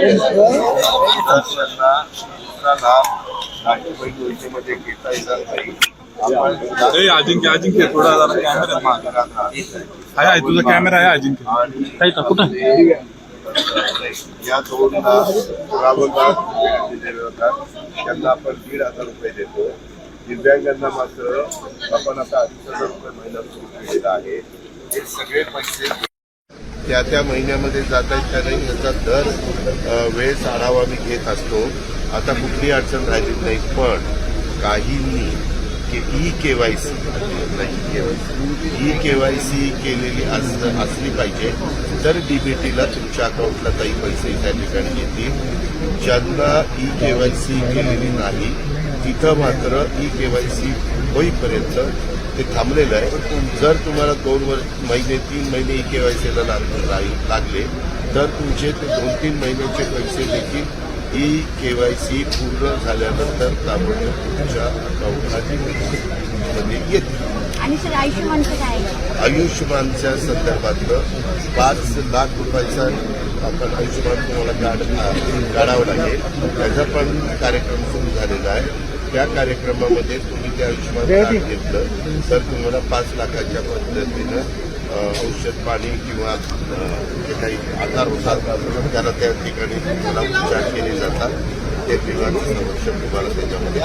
दुसरा लाभ लाडकी बहीण योजनेमध्ये घेता येणार नाही. अजिंक्य थोडा जरा कॅमेरा आहे तुझा कॅमेरा आहे अजिंक्य कुठं या दोनला दिलेले होतात त्यांना आपण 1,500 रुपये देतो. दिव्यांगांना मात्र आपण आता 2,500 रुपये महिना सुरू केलेला आहे. हे सगळे पैसे त्या महिन्यामध्ये जात आहेत का नाही याचा दर वेळेस आढावा मी घेत असतो. आता कुठली अडचण राहिली नाही, पण काहींनी ई केवायसी केलेली असली पाहिजे तर डीबीटीला तुमच्या अकाउंटला काही पैसे त्या ठिकाणी येतील. ज्यांना ई केवायसी केलेली नाही तिथं मात्र ई केवायसी होईपर्यंत ते थांबलेलं आहे. जर तुम्हाला 2 महिने 3 महिने ई केवायसीला लागले तर तुमचे ते 2-3 महिन्याचे पैसे देखील ई केवायसी पूर्ण झाल्यानंतर ताबडतोब तुमच्या अकाउंटमध्ये येतील. आयुष्यमानच्या संदर्भातलं 5 लाख रुपयाचा आपण आयुष्यमान तुम्हाला कार्ड काढावं लागेल. त्याचा पण कार्यक्रम सुरू झालेला आहे. त्या कार्यक्रमामध्ये तुम्ही ते आयुष्यमान कार्ड घेतलं तर तुम्हाला 5 लाखाच्या पद्धतीनं औषध पाणी किंवा जे काही आजार होतात त्याला त्या ठिकाणी तुम्हाला उपचार केले जातात. ते विभाग संरक्षण तुम्हाला त्याच्यामध्ये